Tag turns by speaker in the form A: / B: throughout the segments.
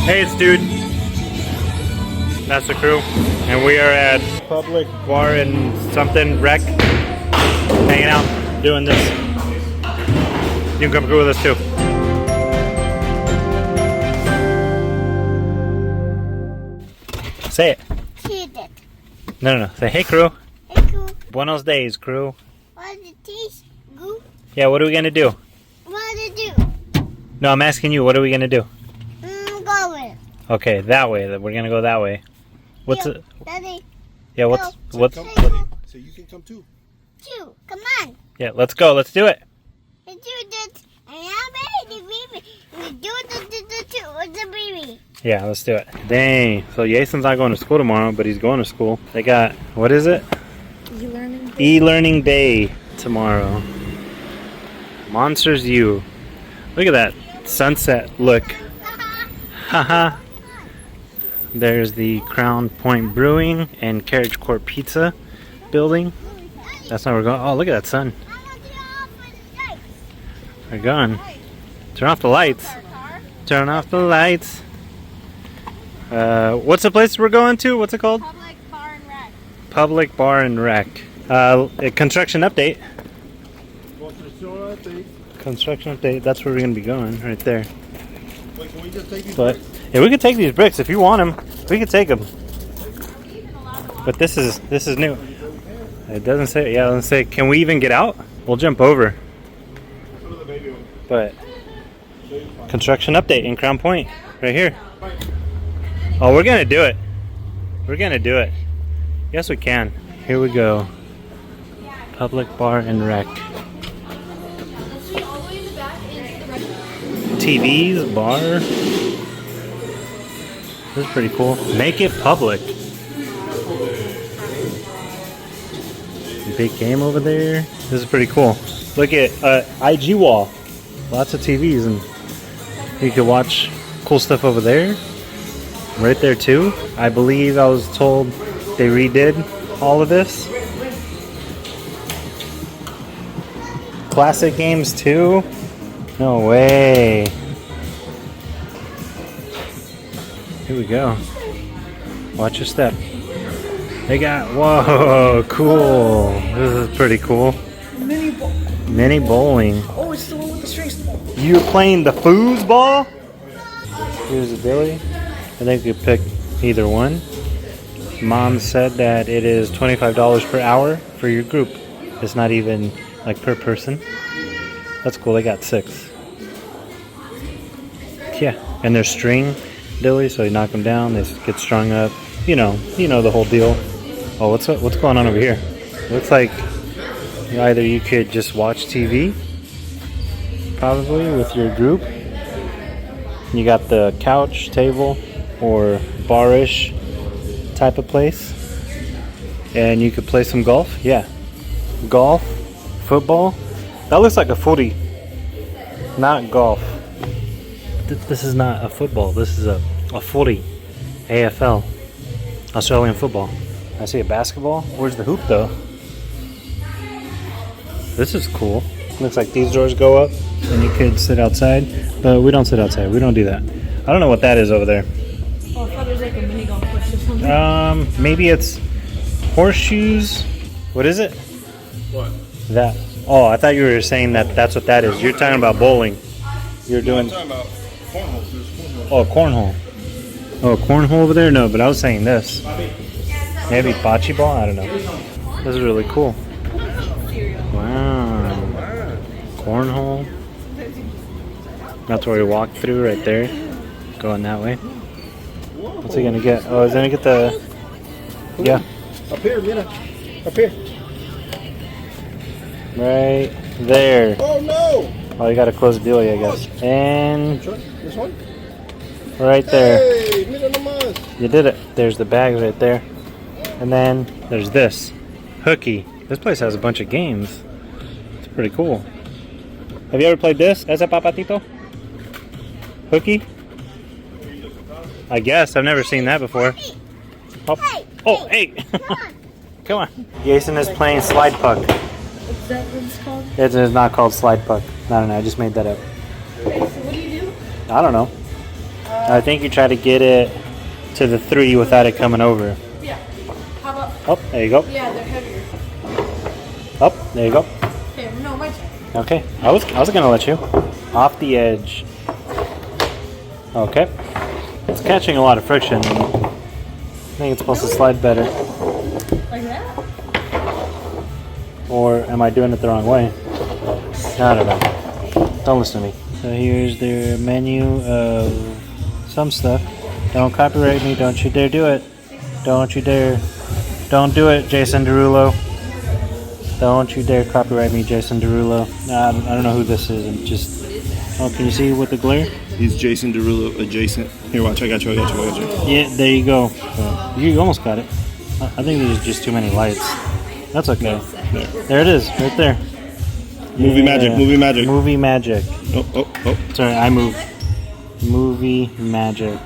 A: Hey, it's Dude. That's the crew. And we are at Public Bar and something, Rec. Hanging out, doing this. You can come crew with us too. Say it. No. Say, hey crew.
B: Hey crew.
A: Buenos days, crew.
B: What is this? Goo?
A: Yeah, what are we gonna do?
B: What to do?
A: No, I'm asking you, what are we gonna do?
B: Going.
A: Okay, that way. We're gonna go that way. What's it?
B: Daddy.
A: Yeah, what's?
C: So you can come too.
B: Come on.
A: Yeah, let's go. Let's do it.
B: Let's do this. And I'm ready, baby. We do the baby.
A: Yeah, let's do it. Dang. So Jason's not going to school tomorrow, but he's going to school. They got, what is it?
B: E-learning.
A: E-learning day tomorrow. Monsters U. Look at that sunset look. Haha. There's the Crown Point Brewing and Carriage Court Pizza building. That's not where we're going. Oh, look at that sun. We're going. Turn off the lights. Turn off the lights. What's the place we're going to? What's it called?
B: Public Bar and Rec.
A: Public Bar and Rec. A construction update. Construction update. That's where we're going to be going, right there.
C: Wait, can we just take these
A: But
C: bricks?
A: yeah, we could take these bricks if you want them. We could take them. But this is new. It doesn't say. Yeah, it doesn't say. Can we even get out? We'll jump over. But construction update in Crown Point, right here. Oh, we're gonna do it. We're gonna do it. Yes, we can. Here we go. Public Bar and Rec. TVs, bar. This is pretty cool. Make it public. Big game over there. This is pretty cool. Look at IG wall. Lots of TVs, and you can watch cool stuff over there. Right there too. I believe I was told they redid all of this. Classic games too. No way. Here we go. Watch your step. They got, whoa, cool. This is pretty cool. Mini bowling.
D: Oh, it's the one with the strings.
A: You're playing the foosball? Here's a Billy. I think you pick either one. Mom said that it is $25 per hour for your group. It's not even like per person. That's cool. They got 6. Yeah, and they're string dilly, so you knock them down, they get strung up. You know the whole deal. Oh, what's going on over here? Looks like either you could just watch TV, probably with your group. You got the couch, table, or bar-ish type of place, and you could play some golf. Yeah, golf, football. That looks like a footy, not golf. This is not a football. This is a footy, AFL, Australian football. I see a basketball. Where's the hoop though? This is cool. Looks like these doors go up and you could sit outside, but we don't sit outside. We don't do that. I don't know what that is over there.
D: Oh, I thought there was like a mini golf course or something.
A: Maybe it's horseshoes. What is it?
C: What?
A: That. Oh, I thought you were saying that's what that is. You're talking about bowling. You're doing.
C: I'm talking about cornhole. There's cornhole.
A: Oh, cornhole. Oh, cornhole over there? No, but I was saying this. Maybe bocce ball? I don't know. This is really cool. Wow. Cornhole. That's where we walk through right there. Going that way. What's he gonna get? Oh, he's gonna get the... Yeah.
C: Up here, Mina. Up here.
A: Right there.
C: Oh, no.
A: Oh, you gotta close the deal, I guess. And
C: This one?
A: right there.
C: Hey, mira nomás.
A: You did it. There's the bags right there. And then there's this. Hooky. This place has a bunch of games. It's pretty cool. Have you ever played this? Ese papatito? Hooky? I guess. I've never seen that before. Oh, hey! Come on. Jason is playing slide puck.
D: Is that what it's called?
A: It is not called slide puck. I don't know. I just made that up.
D: Okay, so what do you do?
A: I don't know. I think you try to get it to the 3 without it coming over.
D: Yeah. How about?
A: Oh, there you go.
D: Yeah, they're heavier.
A: Oh, there you go.
D: Okay, no, my turn.
A: Okay, I was gonna let you. Off the edge. Okay. It's catching a lot of friction. I think it's supposed to slide better.
D: Like that?
A: Or am I doing it the wrong way? I don't know. Don't listen to me. So here's their menu of some stuff. Don't copyright me. Don't you dare do it. Don't you dare. Don't do it, Jason Derulo. Don't you dare copyright me, Jason Derulo. Nah, I don't know who this is. I'm just... Oh, can you see with the glare?
C: He's Jason Derulo adjacent. Here, watch. I got you.
A: Yeah, there you go. So, you almost got it. I think there's just too many lights. That's okay. There it is, right there.
C: Movie magic.
A: Movie magic.
C: Oh.
A: Sorry, I moved. Movie magic.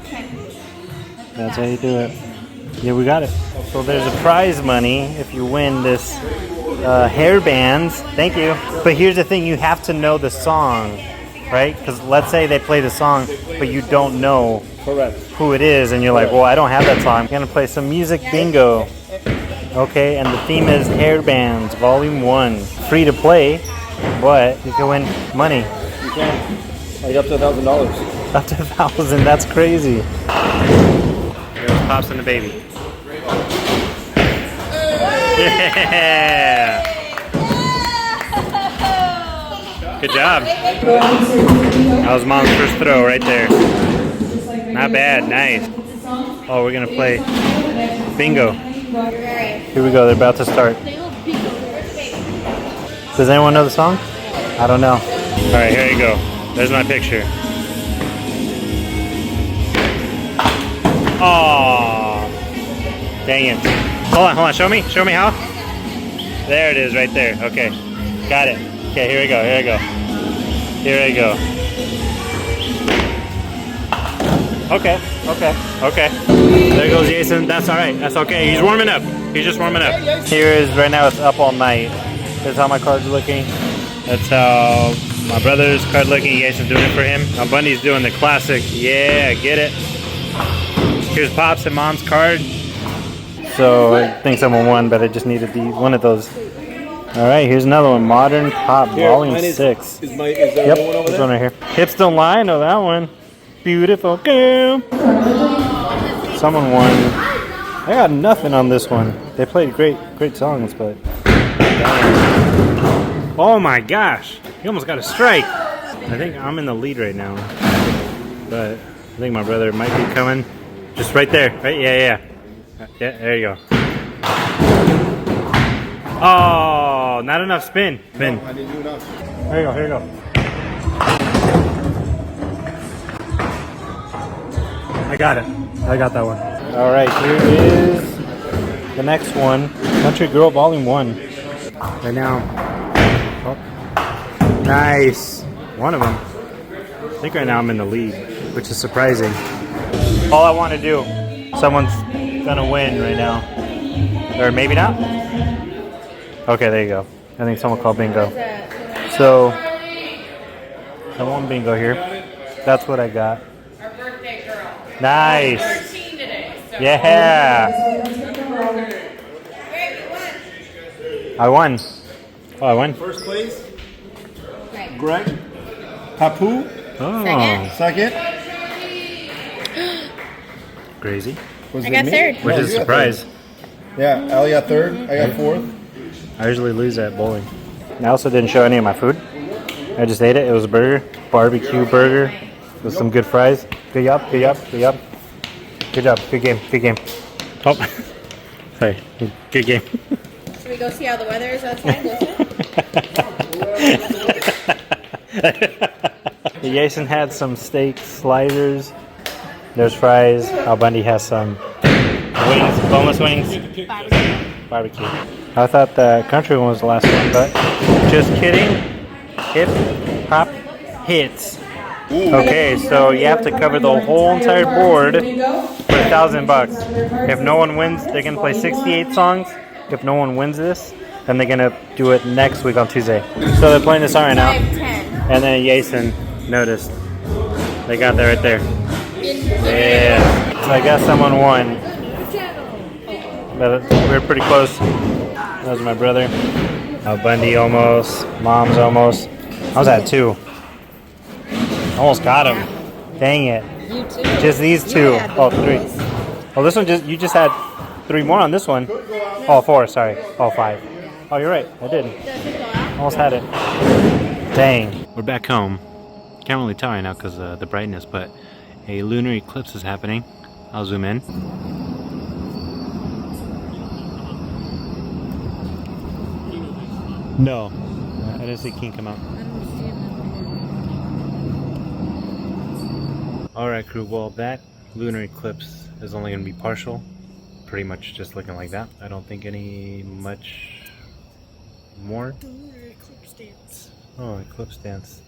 A: That's how you do it. Yeah, we got it. So there's a prize money if you win this hair bands. Thank you. But here's the thing, you have to know the song, right? Because let's say they play the song, but you don't know who it is, and you're like, well, I don't have that song. I'm going to play some music bingo. Okay, and the theme is hair bands, volume 1. Free to play, but you can win money.
C: You can. Like up to $1,000.
A: Up to 1,000, that's crazy. There's Pops and the baby. Yeah! Good job. That was Mom's first throw right there. Not bad, nice. Oh, we're gonna play bingo. Here we go, they're about to start. Does anyone know the song? I don't know. Alright, here you go. There's my picture. Oh, dang it. Hold on, show me how. There it is, right there. Okay, got it. Okay, here we go. Okay. There goes Jason. That's all right. That's okay. He's warming up. He's just warming up. Here is, right now it's up all night. That's how my card's looking. That's how my brother's card looking. Jason's doing it for him. My Bundy's doing the classic. Yeah, get it. Here's Pops and Mom's card. So I think someone won, but I just needed one of those. All right, here's another one. Modern Pop, Volume 6.
C: Is there
A: Yep,
C: one over
A: this
C: there?
A: one right here. Hips Don't Lie, I know that one. Beautiful girl. Someone won. I got nothing on this one. They played great songs, but... Damn. Oh my gosh, you almost got a strike. I think I'm in the lead right now. But I think my brother might be coming. Just right there, right? Yeah, there you go. Oh, not enough spin.
C: No, I didn't do enough.
A: Here you go. I got it. I got that one. All right, here is the next one. Country Girl Volume 1. Right now. Oh. Nice. One of them. I think right now I'm in the lead, which is surprising. All I want to do, someone's gonna win right now. Or maybe not. Okay, there you go. I think someone called bingo. So, I won bingo here. That's what I got.
E: Our birthday girl.
A: Nice.
E: 13 today. So.
A: Yeah. I won. Oh, I won.
C: First place, Greg. Papu.
A: Oh.
C: Second.
A: Crazy.
C: Was
E: I
C: it
E: got
C: me?
E: third.
A: Which
C: No,
A: is
C: you
A: a
C: got
A: surprise.
C: third. Yeah, Ali got third. I got fourth.
A: I usually lose at bowling. I also didn't show any of my food. I just ate it. It was a burger. Barbecue burger with some good fries. Good job. Good game. Oh. Sorry. Good game.
E: Should we go see how the weather is outside?
A: Jason had some steak sliders. There's fries. Al Bundy has some wings, boneless wings. Barbecue. I thought the country one was the last one, but just kidding. Hip hop hits. Okay, so you have to cover the whole entire board for $1,000. If no one wins, they're gonna play 68 songs. If no one wins this, then they're gonna do it next week on Tuesday. So they're playing this song right now.
E: 5-10.
A: And then Jason noticed. They got that right there. Yeah. So I guess someone won. But we were pretty close. That was my brother. Bundy almost. Mom's almost. I was at 2. Almost got him. Dang it.
D: You too.
A: Just these 2. Oh, 3. Oh, this one you just had 3 more on this one. Oh, 4. Sorry. Oh, 5. Oh, you're right. I did. Almost had it. Dang. We're back home. Can't really tell right now because of the brightness, but a lunar eclipse is happening. I'll zoom in. No, I didn't see King come out. Alright crew, well that lunar eclipse is only going to be partial. Pretty much just looking like that. I don't think any much more.
D: The lunar eclipse dance.
A: Oh, eclipse dance.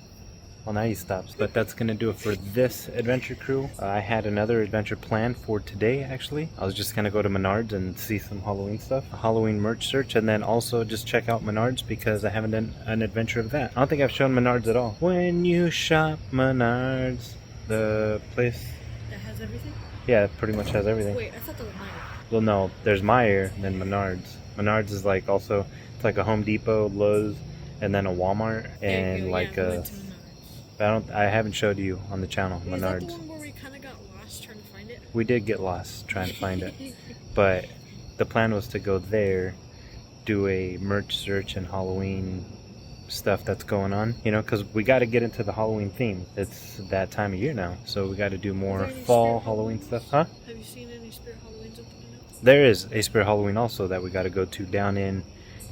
A: Well, now he stops. But that's going to do it for this adventure crew. I had another adventure planned for today, actually. I was just going to go to Menards and see some Halloween stuff. A Halloween merch search, and then also just check out Menards because I haven't done an adventure of that. I don't think I've shown Menards at all. When you shop Menards, the place...
D: That has everything?
A: Yeah, it pretty much has everything.
D: Wait, I thought that was mine.
A: Well, no, there's Meijer and then Menards. Menards is like also, it's like a Home Depot, Lowe's, and then a Walmart, and like a... I haven't showed you on the channel,
D: Is that the
A: Menards.
D: one where we kind of got lost trying to find it?
A: We did get lost trying to find it, but the plan was to go there, do a merch search and Halloween stuff that's going on, you know, because we got to get into the Halloween theme. It's that time of year now, so we got to do more fall Halloween stuff. Huh?
D: Have you seen any Spirit Halloweens opening up?
A: There is a Spirit Halloween also that we got to go to down in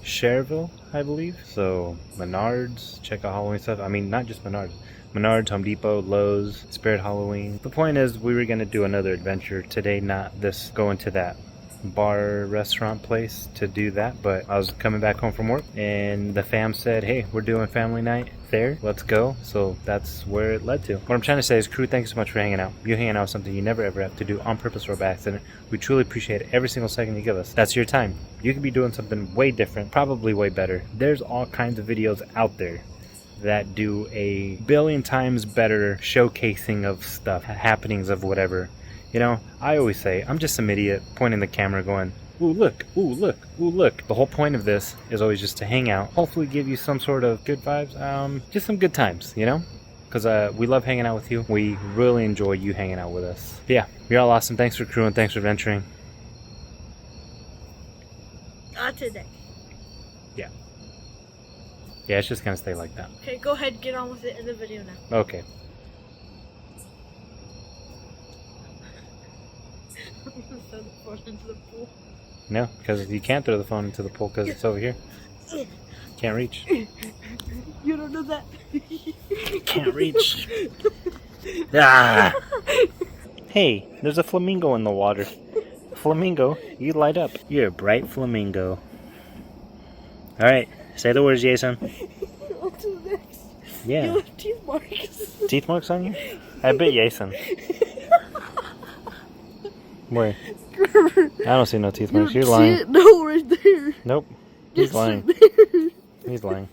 A: Cherville, I believe. So Menards, check out Halloween stuff. I mean, not just Menards. Menards, Home Depot, Lowe's, Spirit Halloween. The point is, we were going to do another adventure today, not this, go into that bar restaurant place to do that, but I was coming back home from work and the fam said, hey, we're doing family night there, let's go. So that's where it led to. What I'm trying to say is, crew, thanks so much for hanging out. You hanging out with something you never ever have to do on purpose or by accident. We truly appreciate every single second you give us. That's your time. You could be doing something way different, probably way better. There's all kinds of videos out there that do a billion times better showcasing of stuff, happenings of whatever. You know, I always say, I'm just some idiot pointing the camera going, ooh, look, ooh, look, ooh, look. The whole point of this is always just to hang out, hopefully give you some sort of good vibes, just some good times, you know? Because we love hanging out with you. We really enjoy you hanging out with us. But yeah, you're all awesome. Thanks for crewing. Thanks for venturing.
D: Not today.
A: Yeah. Yeah, it's just going to stay like that.
D: Okay, go ahead, get on with it in the video now.
A: Okay.
D: Throw the phone into the pool.
A: No, because you can't throw the phone into the pool because it's over here. Can't reach.
D: You don't know that.
A: Can't reach. Ah! Hey, there's a flamingo in the water. Flamingo, you light up. You're a bright flamingo. Alright, say the words, Jason.
D: On to the next.
A: Yeah.
D: You have teeth marks.
A: Teeth marks on you? I bet Jason. Where? I don't see no teeth marks. You're lying.
D: No, right there.
A: Nope. He's
D: It's
A: lying.
D: right there.
A: He's lying.